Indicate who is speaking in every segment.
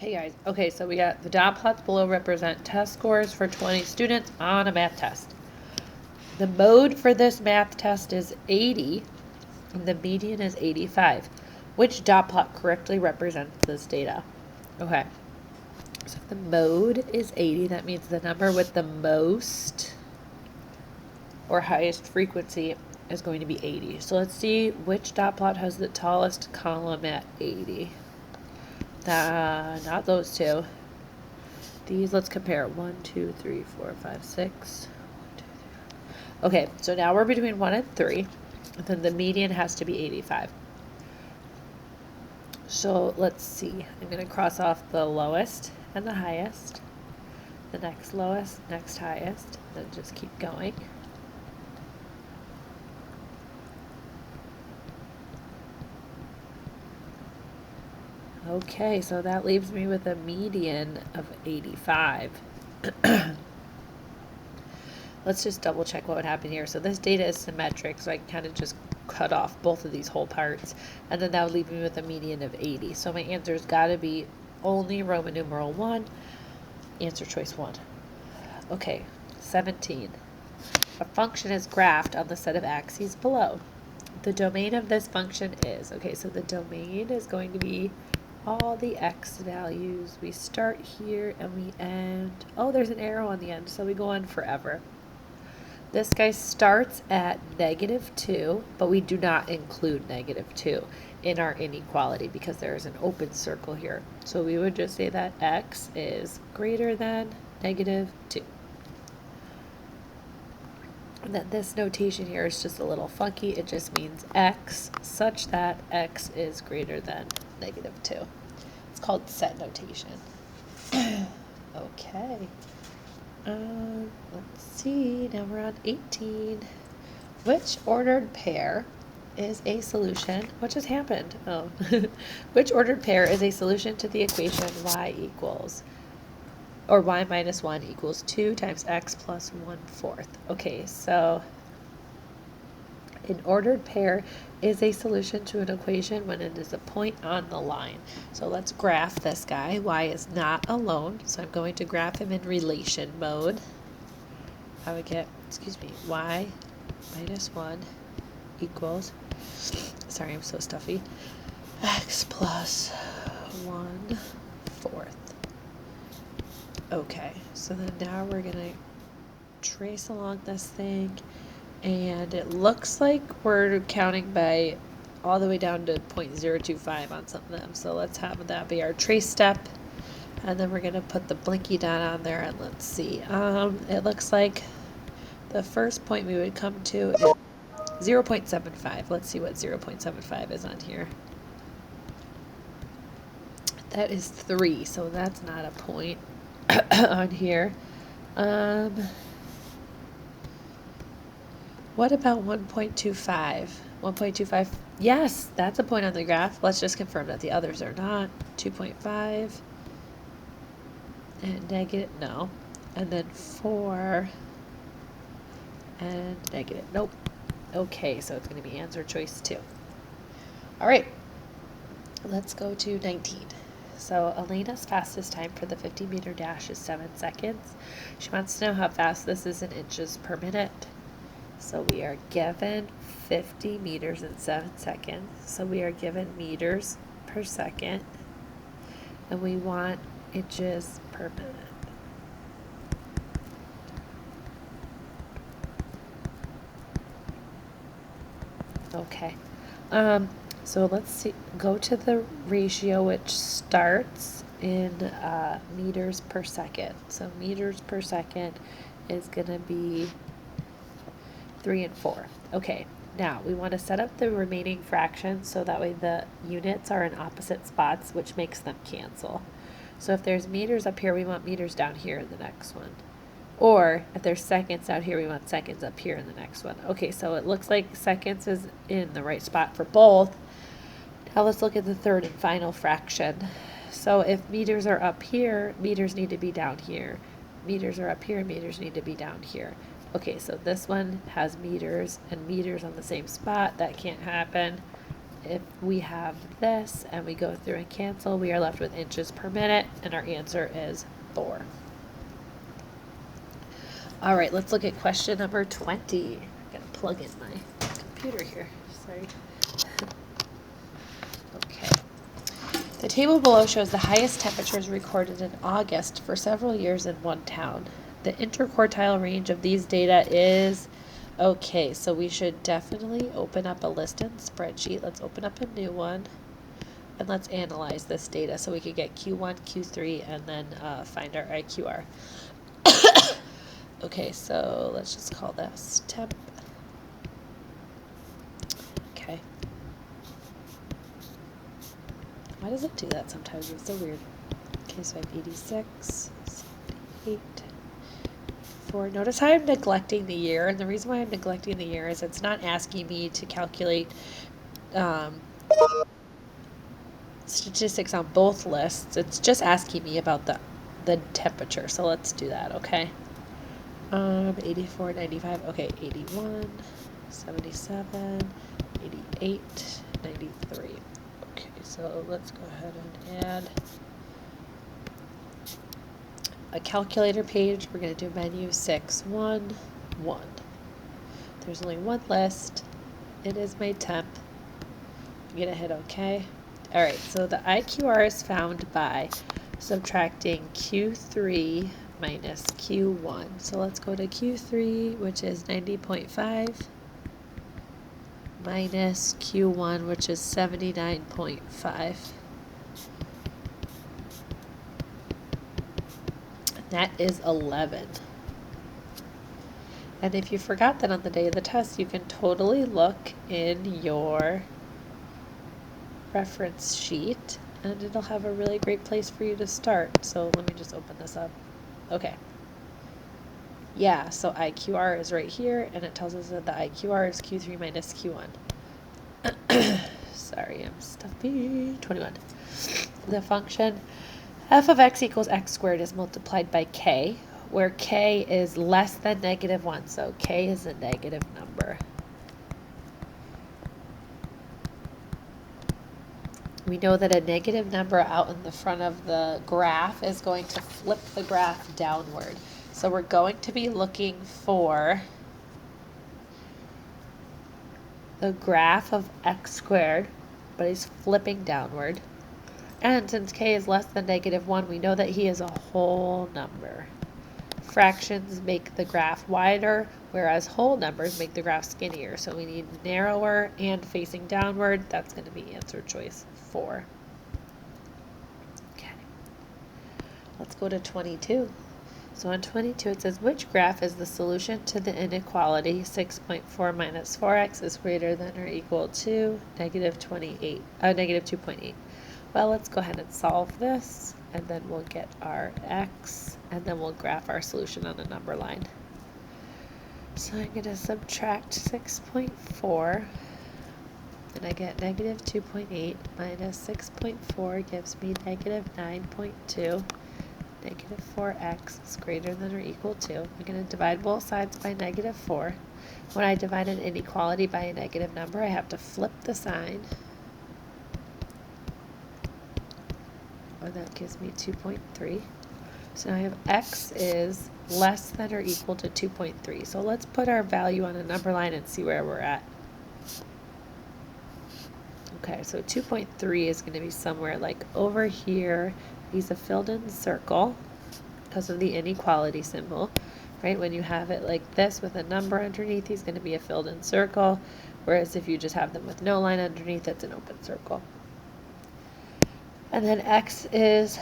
Speaker 1: Hey guys, okay, so we got the dot plots below represent test scores for 20 students on a math test. The mode for this math test is 80, and the median is 85. Which dot plot correctly represents this data? Okay, so if the mode is 80, that means the number with the most or highest frequency is going to be 80. So let's see which dot plot has the tallest column at 80. Not those two. These, let's compare. 1, 2, 3, 4, 5, 6. 1, 2, 3. Okay, so now we're between 1 and 3. And then the median has to be 85. So let's see. I'm going to cross off the lowest and the highest. The next lowest, next highest. Then just keep going. Okay, so that leaves me with a median of 85. Let's just double check what would happen here. So this data is symmetric, so I can kind of just cut off both of these whole parts. And then that would leave me with a median of 80. So my answer's got to be only Roman numeral 1, answer choice 1. Okay, 17. A function is graphed on the set of axes below. The domain of this function is, okay, so the domain is going to be all the x values. We start here and we end, oh, there's an arrow on the end, so we go on forever. This guy starts at -2, but we do not include -2 in our inequality because there is an open circle here. So we would just say that x is greater than -2. And that this notation here is just a little funky. It just means x such that x is greater than -2. It's called set notation. Okay. Let's see. Now we're on 18. Which ordered pair is a solution? What just happened? Oh. Which ordered pair is a solution to the equation y equals, or y minus 1 equals 2 times x plus 1/4. Okay, so an ordered pair is a solution to an equation when it is a point on the line. So let's graph this guy. Y is not alone, so I'm going to graph him in relation mode. I would get, y minus 1 equals, sorry, I'm so stuffy, x plus 1/4. Okay, so then now we're going to trace along this thing. And it looks like we're counting by all the way down to 0.025 on some of them. So let's have that be our trace step. And then we're going to put the blinky dot on there and let's see. It looks like the first point we would come to is 0.75. Let's see what 0.75 is on here. That is 3, so that's not a point on here. What about 1.25? 1.25, yes, that's a point on the graph. Let's just confirm that the others are not. 2.5 and negative, no. And then 4 and negative, nope. Okay, so it's going to be answer choice 2. All right, let's go to 19. So Elena's fastest time for the 50-meter dash is 7 seconds. She wants to know how fast this is in inches per minute. So we are given 50 meters in 7 seconds. So we are given meters per second. And we want inches per minute. Okay. So let's see. Go to the ratio which starts in meters per second. So meters per second is going to be 3 and 4. Okay, now we want to set up the remaining fractions so that way the units are in opposite spots, which makes them cancel. So if there's meters up here, we want meters down here in the next one. Or if there's seconds out here, we want seconds up here in the next one. Okay, so it looks like seconds is in the right spot for both. Now let's look at the third and final fraction. So if meters are up here, meters need to be down here. Meters are up here, meters need to be down here. Okay, so this one has meters and meters on the same spot. That can't happen. if we have this and we go through and cancel, we are left with inches per minute, and our answer is 4. All right, let's look at question number 20. I gotta plug in my computer here. Sorry. Okay. The table below shows the highest temperatures recorded in August for several years in one town. The interquartile range of these data is, okay, so we should definitely open up a listed spreadsheet. Let's open up a new one, and let's analyze this data so we can get Q1, Q3, and then find our IQR. Okay, so let's just call this temp. Okay. Why does it do that sometimes? It's so weird. Okay, so I have 86, 78, 4. Notice how I'm neglecting the year, and the reason why I'm neglecting the year is it's not asking me to calculate statistics on both lists. It's just asking me about the temperature. So let's do that, okay? 84, 95, okay, 81, 77, 88, 93. Okay, so let's go ahead and add a calculator page. We're going to do menu 611. There's only one list. It is my temp. I'm going to hit OK. All right, so the IQR is found by subtracting Q3 minus Q1. So let's go to Q3, which is 90.5, minus Q1, which is 79.5. That is 11. And if you forgot that on the day of the test, you can totally look in your reference sheet, and it'll have a really great place for you to start. So let me just open this up. Okay. Yeah, so IQR is right here, and it tells us that the IQR is Q3 minus Q1. Sorry, I'm stuffy. 21. The function f of x equals x squared is multiplied by k, where k is less than -1, so k is a negative number. We know that a negative number out in the front of the graph is going to flip the graph downward. So we're going to be looking for the graph of x squared, but he's flipping downward. And since k is less than -1, we know that he is a whole number. Fractions make the graph wider, whereas whole numbers make the graph skinnier. So we need narrower and facing downward. That's going to be answer choice 4. Okay. Let's go to 22. So on 22 it says, which graph is the solution to the inequality 6.4 minus 4x is greater than or equal to -2.8? Well, let's go ahead and solve this, and then we'll get our x, and then we'll graph our solution on a number line. So I'm going to subtract 6.4, and I get -2.8 minus 6.4 gives me -9.2. -4x is greater than or equal to. I'm going to divide both sides by -4. When I divide an inequality by a negative number, I have to flip the sign. And that gives me 2.3. So now I have x is less than or equal to 2.3. So let's put our value on a number line and see where we're at. Okay, so 2.3 is going to be somewhere like over here. He's a filled in circle because of the inequality symbol, right? When you have it like this with a number underneath, he's going to be a filled in circle, whereas if you just have them with no line underneath, it's an open circle. And then x is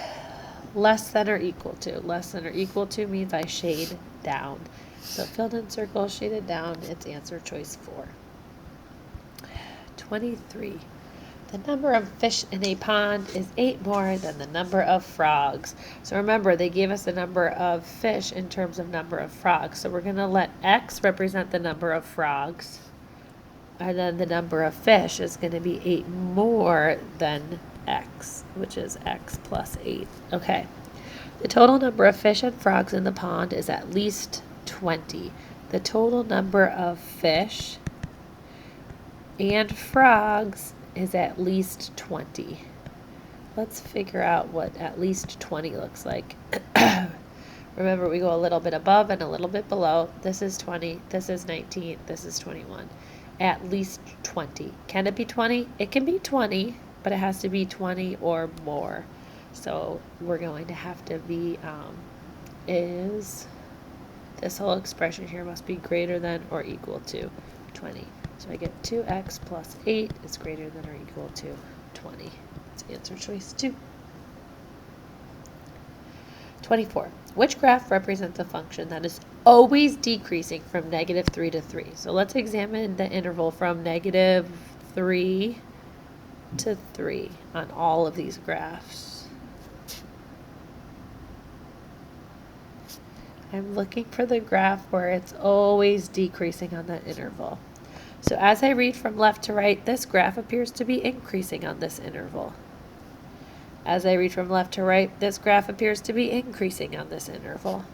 Speaker 1: less than or equal to. Less than or equal to means I shade down. So filled in circle, shaded down, it's answer choice 4. 23. The number of fish in a pond is 8 more than the number of frogs. So remember, they gave us the number of fish in terms of number of frogs. So we're going to let x represent the number of frogs. And then the number of fish is going to be 8 more than x, which is x plus 8. Okay. The total number of fish and frogs in the pond is at least 20. The total number of fish and frogs is at least 20. Let's figure out what at least 20 looks like. Remember, we go a little bit above and a little bit below. This is 20, this is 19, this is 21. At least 20. Can it be 20? It can be 20, but it has to be 20 or more. So we're going to have to be, is this whole expression here must be greater than or equal to 20. So I get 2x plus 8 is greater than or equal to 20. That's answer choice 2. 24. Which graph represents a function that is always decreasing from negative 3 to 3? So let's examine the interval from negative 3 to 3 on all of these graphs. I'm looking for the graph where it's always decreasing on that interval. So as I read from left to right, this graph appears to be increasing on this interval. As I read from left to right, this graph appears to be increasing on this interval.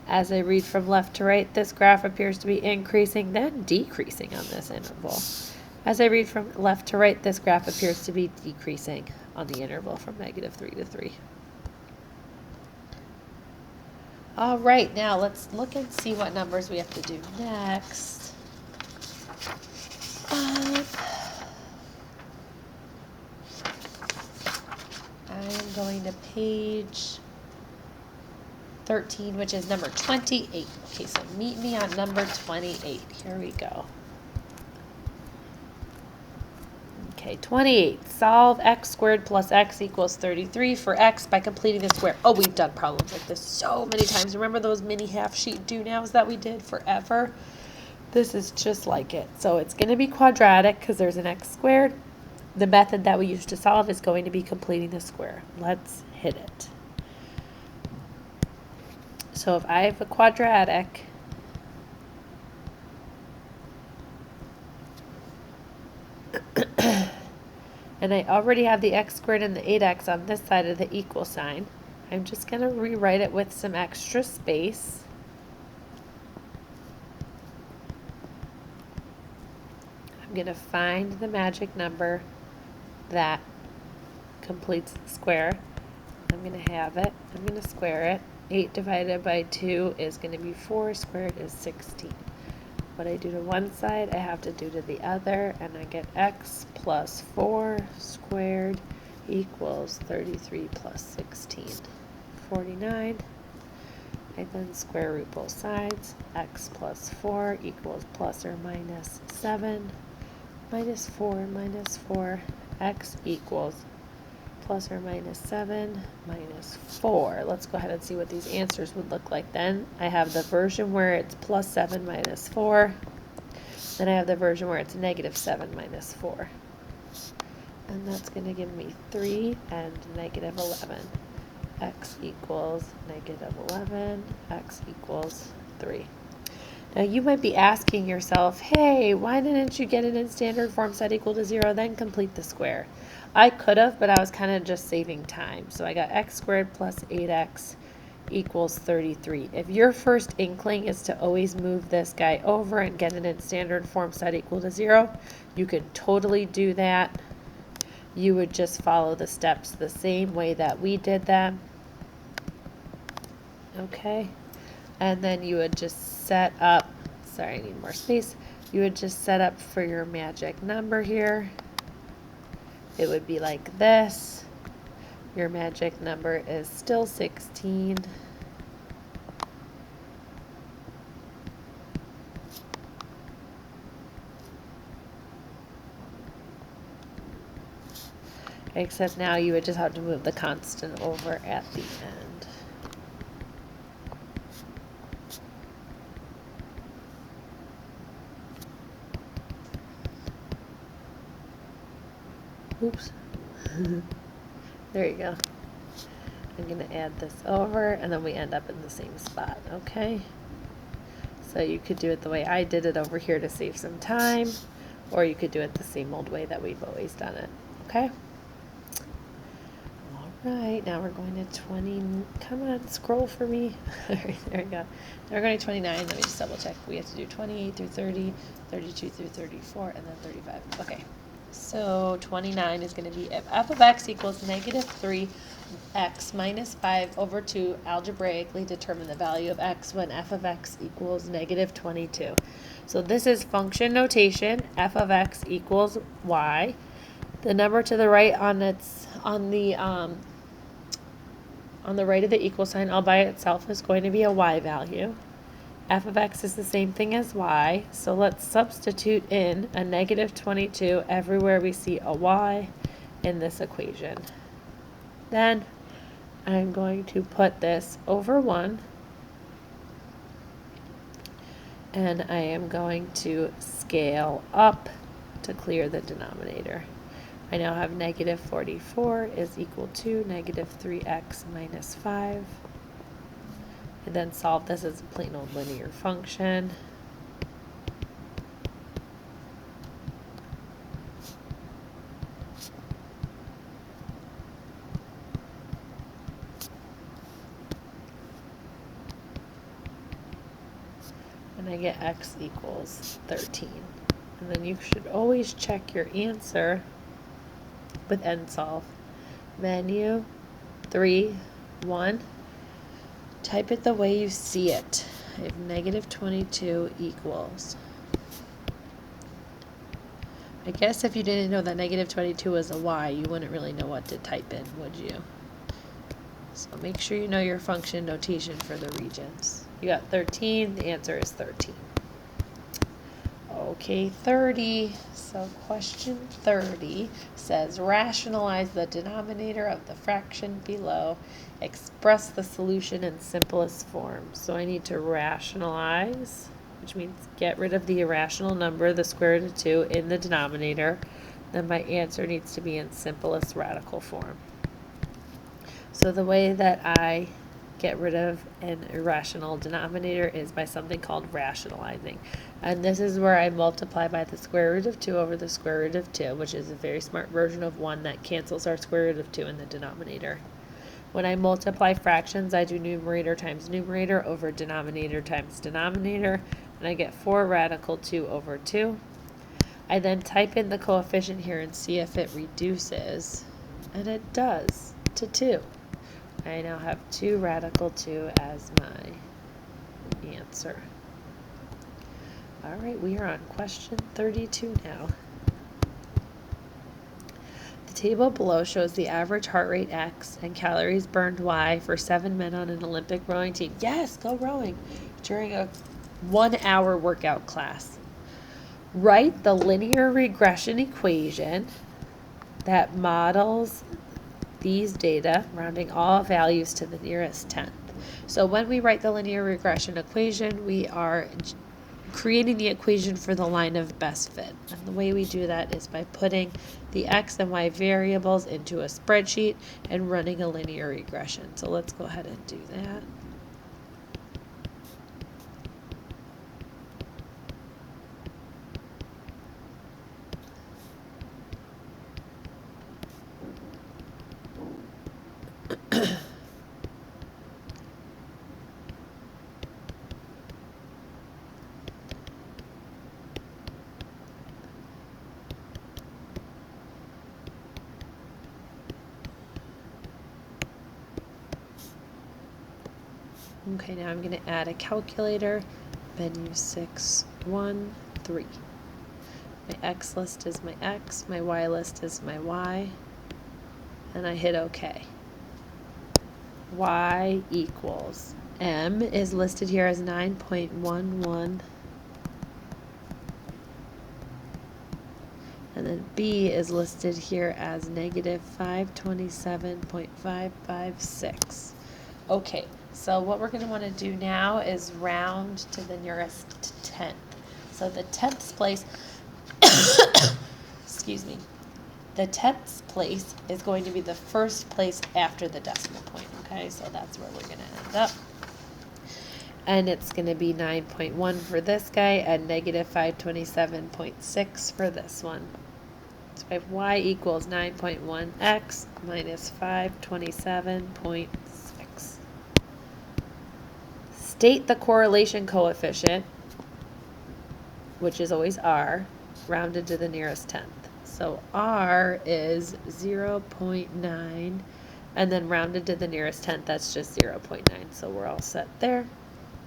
Speaker 1: As I read from left to right, this graph appears to be increasing, then decreasing on this interval. As I read from left to right, this graph appears to be decreasing on the interval from negative 3 to 3. All right, now let's look and see what numbers we have to do next. I am going to page 13, which is number 28. Okay, so meet me on number 28. Here we go. Okay, 28. Solve x squared plus x equals 33 for x by completing the square. Oh, we've done problems like this so many times. Remember those mini half-sheet do-nows that we did forever? This is just like it. So it's going to be quadratic because there's an x squared. The method that we use to solve is going to be completing the square. Let's hit it. So if I have a quadratic, and I already have the x squared and the 8x on this side of the equal sign, I'm just going to rewrite it with some extra space. I'm going to find the magic number that completes the square. I'm going to have it. I'm going to square it. 8 divided by 2 is going to be 4 squared is 16. What I do to one side, I have to do to the other, and I get x plus 4 squared equals 33 plus 16, 49. I then square root both sides. X plus 4 equals plus or minus 7 minus 4, x equals plus or minus 7 minus 4. Let's go ahead and see what these answers would look like then. I have the version where it's plus 7 minus 4. Then I have the version where it's negative 7 minus 4. And that's going to give me 3 and negative 11. X equals negative 11. X equals 3. Now you might be asking yourself, hey, why didn't you get it in standard form set equal to 0, then complete the square? I could have, but I was kind of just saving time. So I got x squared plus 8x equals 33. If your first inkling is to always move this guy over and get it in standard form set equal to 0, you could totally do that. You would just follow the steps the same way that we did them. Okay. And then you would just set up, sorry, I need more space. You would just set up for your magic number here. It would be like this. Your magic number is still 16. Except now you would just have to move the constant over at the end. Oops. There you go. I'm going to add this over, and then we end up in the same spot, okay? So you could do it the way I did it over here to save some time, or you could do it the same old way that we've always done it, okay? All right, now we're going to 20. Come on, scroll for me. All right, there we go. Now we're going to 29. Let me just double check. We have to do 28 through 30, 32 through 34, and then 35. Okay. So 29 is going to be if f of x equals negative 3x minus 5 over 2, algebraically determine the value of x when f of x equals negative 22. So this is function notation. F of x equals y. The number to the right on the right of the equal sign all by itself is going to be a y value. F of x is the same thing as y, so let's substitute in a negative 22 everywhere we see a y in this equation. Then I'm going to put this over 1, and I am going to scale up to clear the denominator. I now have negative 44 is equal to negative 3x minus 5. And then solve this as a plain old linear function. And I get x equals 13. And then you should always check your answer with end solve. Menu 3, 1. Type it the way you see it. If negative 22 equals. I guess if you didn't know that negative 22 was a y, you wouldn't really know what to type in, would you? So make sure you know your function notation for the Regents. You got 13, the answer is 13. Okay, 30. So question 30 says rationalize the denominator of the fraction below. Express the solution in simplest form. So I need to rationalize, which means get rid of the irrational number, the square root of 2, in the denominator. Then my answer needs to be in simplest radical form. So the way that I get rid of an irrational denominator is by something called rationalizing. And this is where I multiply by the square root of 2 over the square root of 2, which is a very smart version of 1 that cancels our square root of 2 in the denominator. When I multiply fractions, I do numerator times numerator over denominator times denominator, and I get 4 radical 2 over 2. I then type in the coefficient here and see if it reduces, and it does, to 2. I now have 2 radical 2 as my answer. All right, we are on question 32 now. The table below shows the average heart rate X and calories burned Y for 7 men on an Olympic rowing team. Yes, go rowing during a 1-hour workout class. Write the linear regression equation that models these data, rounding all values to the nearest tenth. So when we write the linear regression equation, we are creating the equation for the line of best fit. And the way we do that is by putting the x and y variables into a spreadsheet and running a linear regression. So let's go ahead and do that. Okay, now I'm going to add a calculator. Menu 6, 1, 3. My x list is my x, my y list is my y, and I hit OK. Y equals, M is listed here as 9.11, and then B is listed here as negative 527.556. Okay, so what we're going to want to do now is round to the nearest tenth. So the tenth place, excuse me, the tenth place is going to be the first place after the decimal point, okay? So that's where we're going to end up. And it's going to be 9.1 for this guy and negative 527.6 for this one. So I have y equals 9.1x minus 527.6. State the correlation coefficient, which is always r, rounded to the nearest tenth. So R is 0.9, and then rounded to the nearest tenth, that's just 0.9. So we're all set there.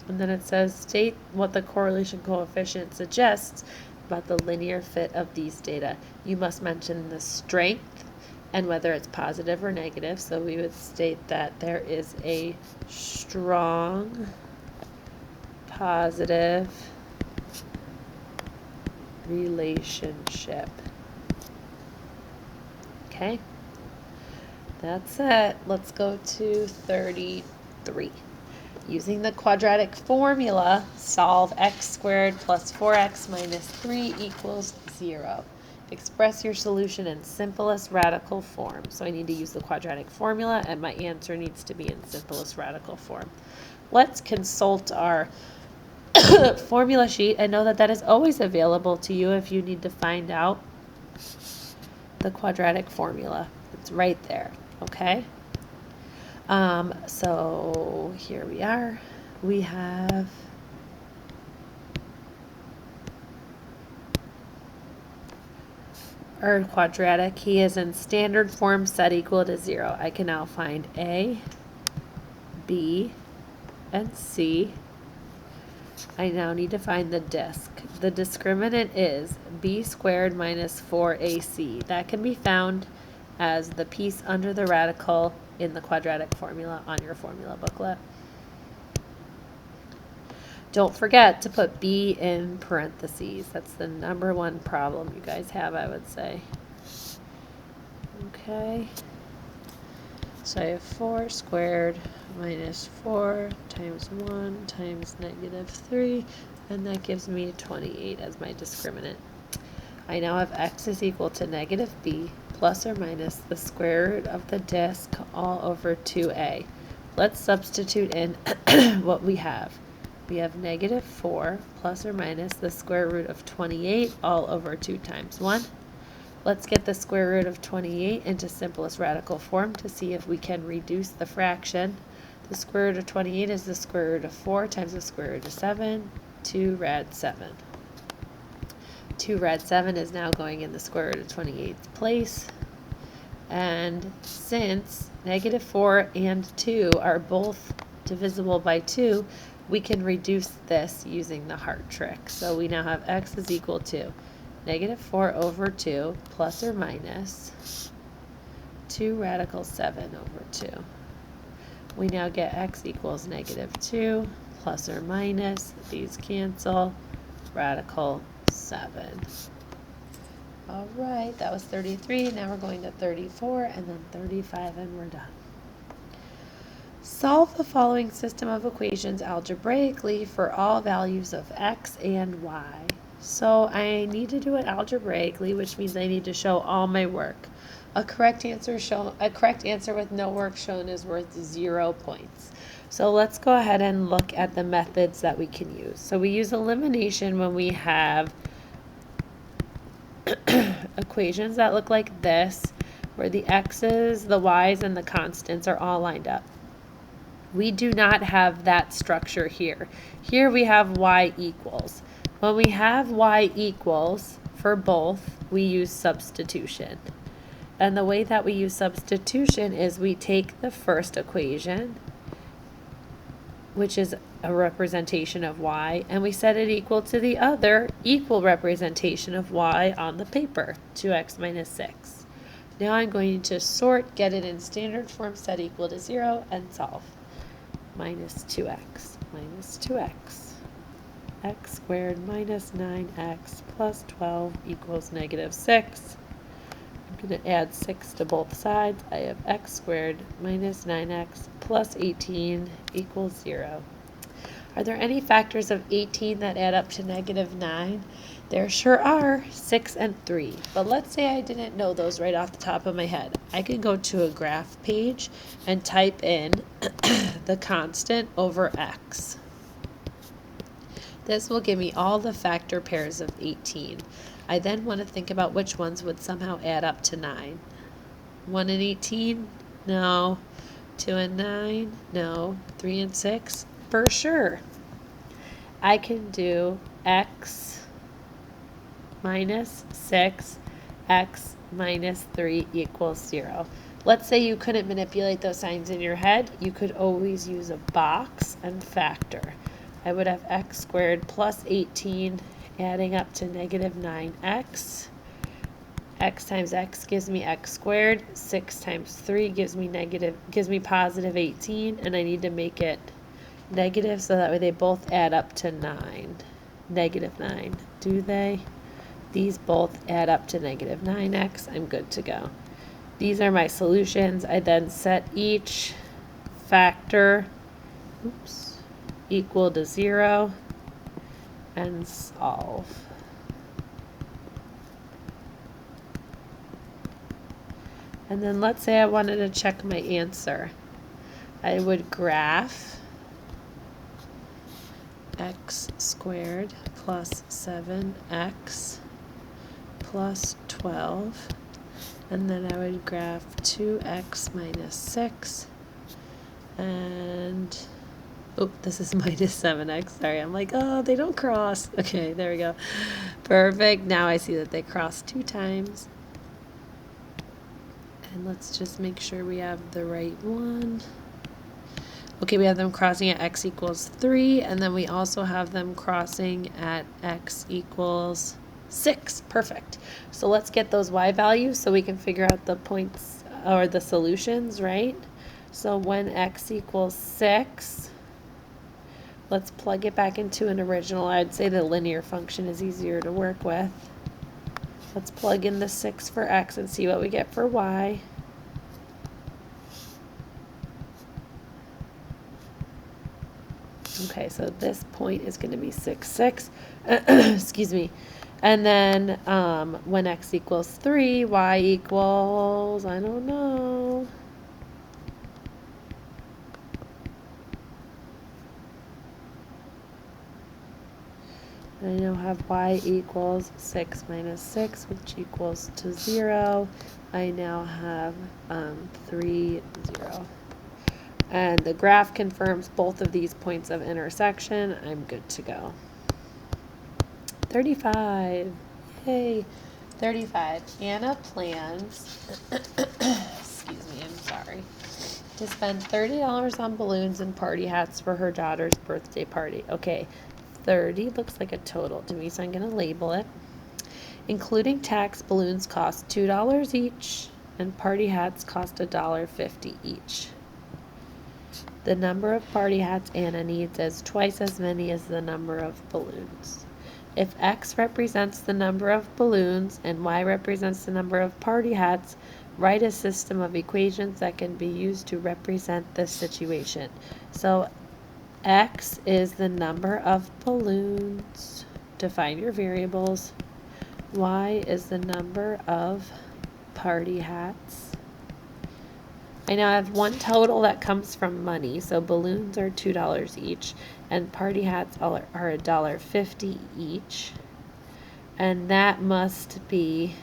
Speaker 1: And then it says, state what the correlation coefficient suggests about the linear fit of these data. You must mention the strength and whether it's positive or negative. So we would state that there is a strong positive relationship. Okay, that's it. Let's go to 33. Using the quadratic formula, solve x squared plus 4x minus 3 equals 0. Express your solution in simplest radical form. So I need to use the quadratic formula, and my answer needs to be in simplest radical form. Let's consult our formula sheet and know that that is always available to you if you need to find out the quadratic formula. It's right there, okay? So here we are. We have our quadratic. He is in standard form set equal to 0. I can now find A, B, and C. I now need to find the disk. The discriminant is b squared minus 4ac. That can be found as the piece under the radical in the quadratic formula on your formula booklet. Don't forget to put b in parentheses. That's the number one problem you guys have, I would say. Okay. So I have 4 squared minus 4 times 1 times negative 3, and that gives me 28 as my discriminant. I now have x is equal to negative b plus or minus the square root of the disk all over 2a. Let's substitute in what we have. We have negative 4 plus or minus the square root of 28 all over 2 times 1. Let's get the square root of 28 into simplest radical form to see if we can reduce the fraction. The square root of 28 is the square root of 4 times the square root of 7, 2 rad 7. 2 rad 7 is now going in the square root of 28's place. And since negative 4 and 2 are both divisible by 2, we can reduce this using the heart trick. So we now have x is equal to negative 4 over 2 plus or minus 2 radical 7 over 2. We now get x equals negative 2 plus or minus, these cancel, radical 7. All right, that was 33. Now we're going to 34 and then 35 and we're done. Solve the following system of equations algebraically for all values of x and y. So I need to do it algebraically, which means I need to show all my work. A correct answer with no work shown is worth 0 points. So let's go ahead and look at the methods that we can use. So we use elimination when we have equations that look like this, where the x's, the y's, and the constants are all lined up. We do not have that structure here. Here we have y equals. When we have y equals for both, we use substitution. And the way that we use substitution is we take the first equation, which is a representation of y, and we set it equal to the other equal representation of y on the paper, 2x minus 6. Now I'm going to sort, get it in standard form set equal to 0, and solve. Minus 2x minus 2x. X squared minus 9x plus 12 equals negative 6. I'm going to add 6 to both sides. I have x squared minus 9x plus 18 equals 0. Are there any factors of 18 that add up to negative 9? There sure are, 6 and 3. But let's say I didn't know those right off the top of my head. I can go to a graph page and type in the constant over x. This will give me all the factor pairs of 18. I then want to think about which ones would somehow add up to 9. 1 and 18? No. 2 and 9? No. 3 and 6? For sure. I can do x minus 6 x minus 3 equals 0. Let's say you couldn't manipulate those signs in your head. You could always use a box and factor. I would have x squared plus 18 adding up to negative 9x. X times x gives me x squared. 6 times 3 gives me positive 18, and I need to make it negative so that way they both add up to 9. Negative 9. Do they? These both add up to negative 9x. I'm good to go. These are my solutions. I then set each factor equal to 0 and solve. And then let's say I wanted to check my answer. I would graph x squared plus 7x plus 12, and then I would graph 2x minus 6, and oh, this is minus 7x, sorry, I'm like, oh, they don't cross. Okay, there we go. Perfect, now I see that they cross 2 times. And let's just make sure we have the right one. Okay, we have them crossing at x equals 3, and then we also have them crossing at x equals 6. Perfect. So let's get those y values so we can figure out the points or the solutions, right? So when x equals 6, let's plug it back into an original. I'd say the linear function is easier to work with. Let's plug in the 6 for x and see what we get for y. Okay, so this point is going to be 6, 6. Excuse me. And then when x equals 3, y equals, I don't know. I now have y equals 6 minus 6, which equals to 0. I now have 3, 0. And the graph confirms both of these points of intersection. I'm good to go. 35. Yay. 35. Anna plans, excuse me, I'm sorry, to spend $30 on balloons and party hats for her daughter's birthday party. Okay, 30 looks like a total to me, so I'm going to label it. Including tax, balloons cost $2 each, and party hats cost $1.50 each. The number of party hats Anna needs is twice as many as the number of balloons. If x represents the number of balloons and y represents the number of party hats, write a system of equations that can be used to represent this situation. So x is the number of balloons. Define your variables. Y is the number of party hats. I now have one total that comes from money, so balloons are $2 each, and party hats are $1.50 each, and that must be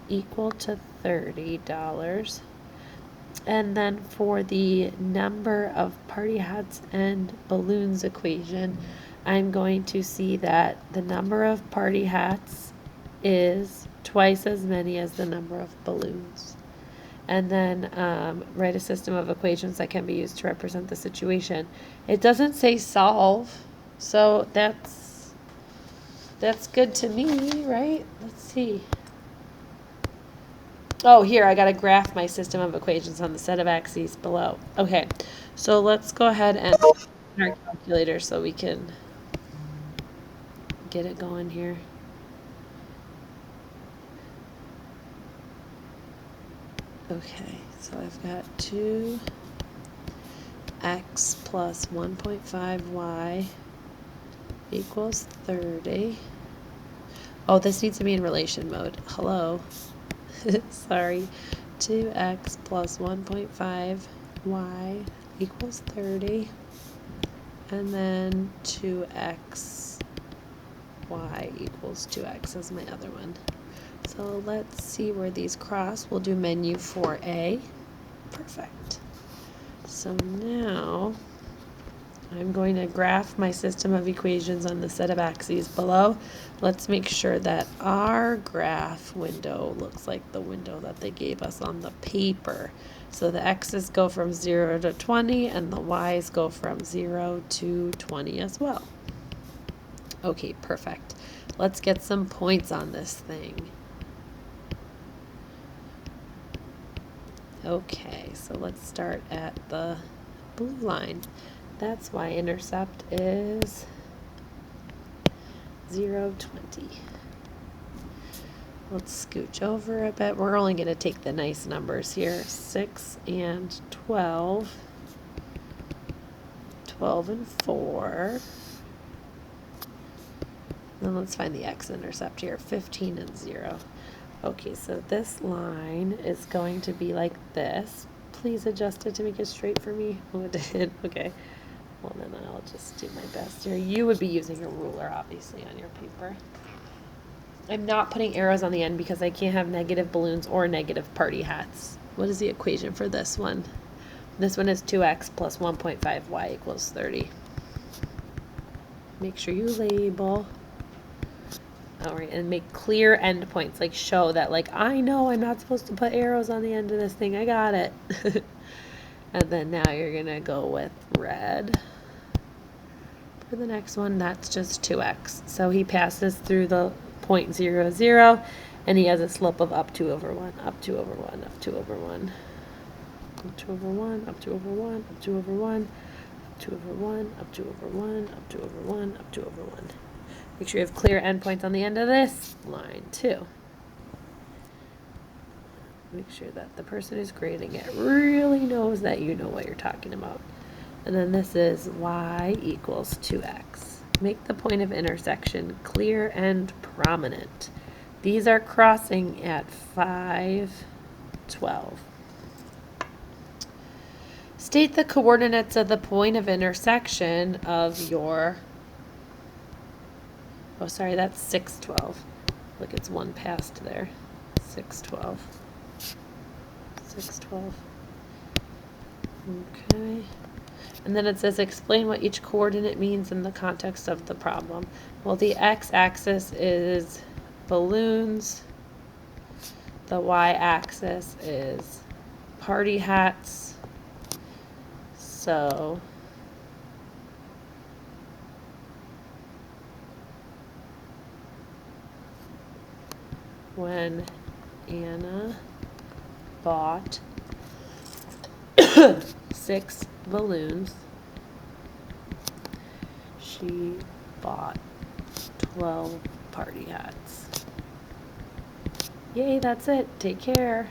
Speaker 1: equal to $30. And then for the number of party hats and balloons equation, I'm going to see that the number of party hats is twice as many as the number of balloons. And then write a system of equations that can be used to represent the situation. It doesn't say solve, so that's good to me, right? Let's see. Oh, here, I got to graph my system of equations on the set of axes below. Okay, so let's go ahead and our calculator so we can get it going here. Okay, so I've got 2x plus 1.5y equals 30. Oh, this needs to be in relation mode. Hello. Sorry. 2x plus 1.5y equals 30. And then 2x y equals 2x is my other one. So let's see where these cross. We'll do menu for A. Perfect. So now
Speaker 2: I'm going to graph my system of equations on the set of axes below. Let's make sure that our graph window looks like the window that they gave us on the paper. So the x's go from 0 to 20 and the y's go from 0 to 20 as well. Okay, perfect. Let's get some points on this thing. Okay, so let's start at the blue line. That's y-intercept is 0, 20. Let's scooch over a bit. We're only going to take the nice numbers here. 6 and 12. 12 and 4. Then let's find the x-intercept here. 15 and 0. Okay, so this line is going to be like this. Please adjust it to make it straight for me. Oh, it did. Okay. Well, then I'll just do my best here. You would be using a ruler, obviously, on your paper. I'm not putting arrows on the end because I can't have negative balloons or negative party hats. What is the equation for this one? This one is 2x plus 1.5y equals 30. Make sure you label. All right, and make clear endpoints, like show that, like, I know I'm not supposed to put arrows on the end of this thing. I got it. And then now you're going to go with red. For the next one, that's just 2x. So he passes through the point 0, 0, and he has a slope of up 2 over 1, up 2 over 1, up 2 over 1, up 2 over 1, up 2 over 1, up 2 over 1, up 2 over 1, up 2 over 1, up 2 over 1, up 2 over 1. Make sure you have clear endpoints on the end of this line, too. Make sure that the person who's grading it really knows that you know what you're talking about. And then this is y equals 2x. Make the point of intersection clear and prominent. These are crossing at 5, 12. State the coordinates of the point of intersection of your, oh sorry, that's 6, 12. Look, it's one past there. 6, 12. 6, 12. Okay. And then it says explain what each coordinate means in the context of the problem. Well, the x-axis is balloons. The y-axis is party hats. So when Anna bought 6 balloons, she bought 12 party hats. Yay, that's it. Take care.